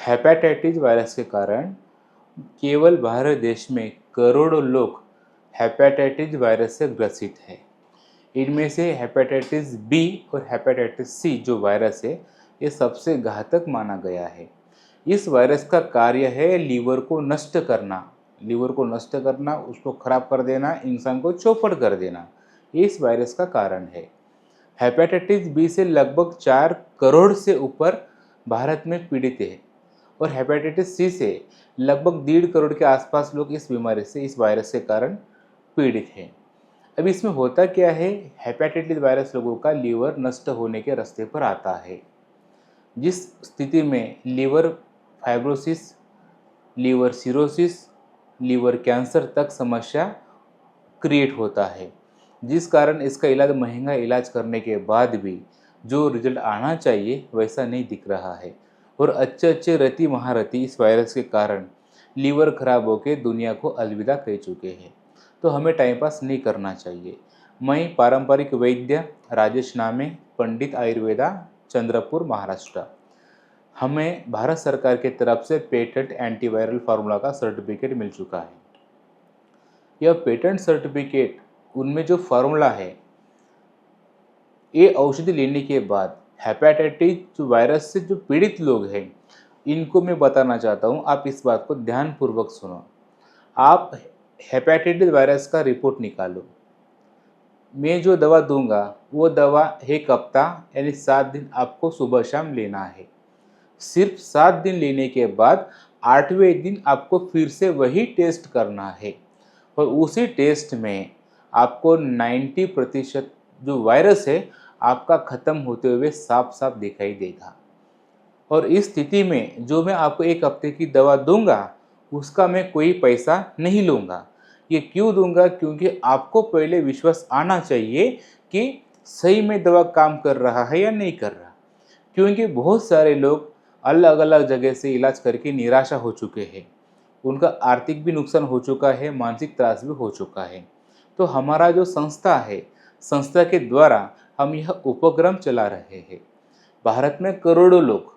Hepatitis virus के कारण केवल भारत देश में करोड़ों लोग हेपेटाइटिस वायरस से ग्रसित हैं। इनमें से हेपेटाइटिस बी और हेपेटाइटिस सी जो वायरस है, ये सबसे घातक माना गया है। इस वायरस का कार्य है लीवर को नष्ट करना, उसको खराब कर देना, इंसान को चौपट कर देना। ये इस वायरस का कारण है। हेपेटाइटिस बी से लगभग 4 करोड़ से ऊपर भारत में पीड़ित है और हेपेटाइटिस सी से लगभग 1.5 करोड़ के आसपास लोग इस बीमारी से, इस वायरस के कारण पीड़ित हैं। अब इसमें होता क्या है, हेपेटाइटिस वायरस लोगों का लीवर नष्ट होने के रास्ते पर आता है, जिस स्थिति में liver fibrosis, liver cirrhosis, liver cancer तक समस्या क्रिएट होता है, जिस कारण इसका इलाज, महंगा इलाज करने के बाद भी जो रिजल्ट आना चाहिए वैसा नहीं दिख रहा है। और अच्छे अच्छे रति महारथी इस वायरस के कारण लीवर खराब होकर दुनिया को अलविदा कह चुके हैं। तो हमें टाइम पास नहीं करना चाहिए। मैं पारंपरिक वैद्य राजेश नामे, पंडित आयुर्वेदा, चंद्रपुर, महाराष्ट्र। हमें भारत सरकार की तरफ से पेटेंट एंटीवायरल फार्मूला का सर्टिफिकेट मिल चुका है। यह पेटेंट सर्टिफिकेट, उनमें जो फार्मूला है, ये औषधि लेने के बाद हेपेटाइटिस वायरस से जो पीड़ित लोग हैं, इनको मैं बताना चाहता हूँ। आप इस बात को ध्यानपूर्वक सुनो। आप हेपेटाइटिस वायरस का रिपोर्ट निकालो। मैं जो दवा दूंगा वो दवा 1 हफ्ता यानी 7 दिन आपको सुबह शाम लेना है। सिर्फ 7 दिन लेने के बाद 8वें दिन आपको फिर से वही टेस्ट करना है और उसी टेस्ट में आपको 90% जो वायरस है आपका ख़त्म होते हुए साफ साफ दिखाई देगा। और इस स्थिति में जो मैं आपको 1 हफ्ते की दवा दूंगा उसका मैं कोई पैसा नहीं लूँगा। ये क्यों दूंगा? क्योंकि आपको पहले विश्वास आना चाहिए कि सही में दवा काम कर रहा है या नहीं कर रहा। क्योंकि बहुत सारे लोग अलग अलग जगह से इलाज करके निराशा हो चुके हैं, उनका आर्थिक भी नुकसान हो चुका है, मानसिक त्रास भी हो चुका है। तो हमारा जो संस्था है, संस्था के द्वारा हम यह उपक्रम चला रहे हैं। भारत में करोड़ों लोग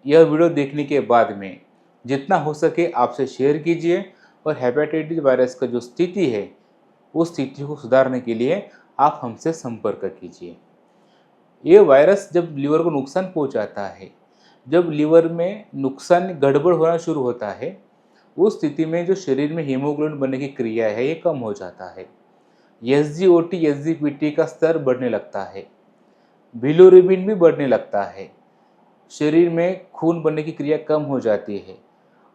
यह वीडियो देखने के बाद में जितना हो सके आपसे शेयर कीजिए और हेपेटाइटिस वायरस का जो स्थिति है उस स्थिति को सुधारने के लिए आप हमसे संपर्क कीजिए। ये वायरस जब लीवर को नुकसान पहुंचाता है, जब लीवर में नुकसान गड़बड़ होना शुरू होता है, उस स्थिति में जो शरीर में हीमोग्लोबिन बनने की क्रिया है ये कम हो जाता है। SGOT, SGPT का स्तर बढ़ने लगता है, बिलिरुबिन भी बढ़ने लगता है, शरीर में खून बनने की क्रिया कम हो जाती है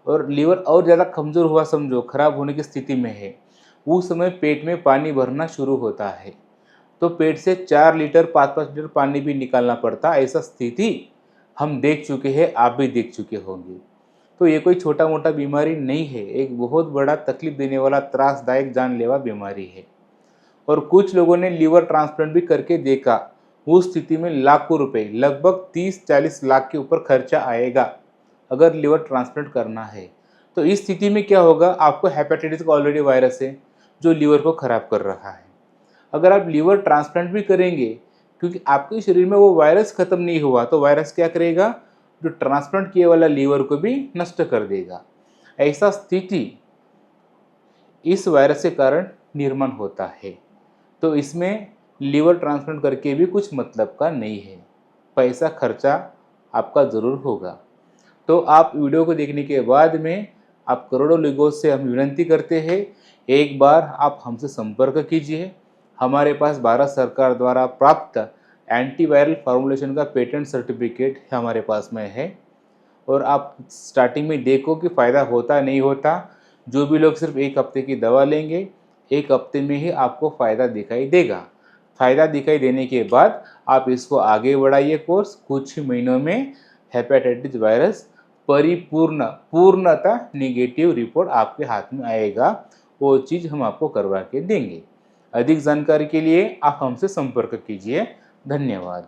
और लीवर और ज़्यादा कमज़ोर हुआ समझो, खराब होने की स्थिति में है। उस समय पेट में पानी भरना शुरू होता है, तो पेट से 4 लीटर 5-5 लीटर पानी भी निकालना पड़ता। ऐसा स्थिति हम देख चुके हैं, आप भी देख चुके होंगे। तो ये कोई छोटा मोटा बीमारी नहीं है, एक बहुत बड़ा तकलीफ देने वाला, त्रासदायक, जानलेवा बीमारी है। और कुछ लोगों ने लीवर ट्रांसप्लांट भी करके देखा, उस स्थिति में लाखों रुपए, लगभग 30-40 लाख के ऊपर खर्चा आएगा अगर लीवर ट्रांसप्लांट करना है। तो इस स्थिति में क्या होगा, आपको हेपेटाइटिस का ऑलरेडी वायरस है जो लीवर को खराब कर रहा है। अगर आप लीवर ट्रांसप्लांट भी करेंगे, क्योंकि आपके शरीर में वो वायरस खत्म नहीं हुआ, तो वायरस क्या करेगा, जो ट्रांसप्लांट किए वाला लीवर को भी नष्ट कर देगा। ऐसा स्थिति इस वायरस के कारण निर्माण होता है। तो इसमें लीवर ट्रांसप्लांट करके भी कुछ मतलब का नहीं है, पैसा खर्चा आपका ज़रूर होगा। तो आप वीडियो को देखने के बाद में आप करोड़ों लोगों से हम विनती करते हैं, एक बार आप हमसे संपर्क कीजिए। हमारे पास भारत सरकार द्वारा प्राप्त एंटीवायरल फार्मूलेशन का पेटेंट सर्टिफिकेट हमारे पास में है और आप स्टार्टिंग में देखो कि फ़ायदा होता नहीं होता। जो भी लोग सिर्फ 1 हफ्ते की दवा लेंगे, 1 हफ्ते में ही आपको फ़ायदा दिखाई देगा। फ़ायदा दिखाई देने के बाद आप इसको आगे बढ़ाइए कोर्स। कुछ ही महीनों में हेपेटाइटिस वायरस पूर्णतः निगेटिव रिपोर्ट आपके हाथ में आएगा। वो चीज़ हम आपको करवा के देंगे। अधिक जानकारी के लिए आप हमसे संपर्क कीजिए। धन्यवाद।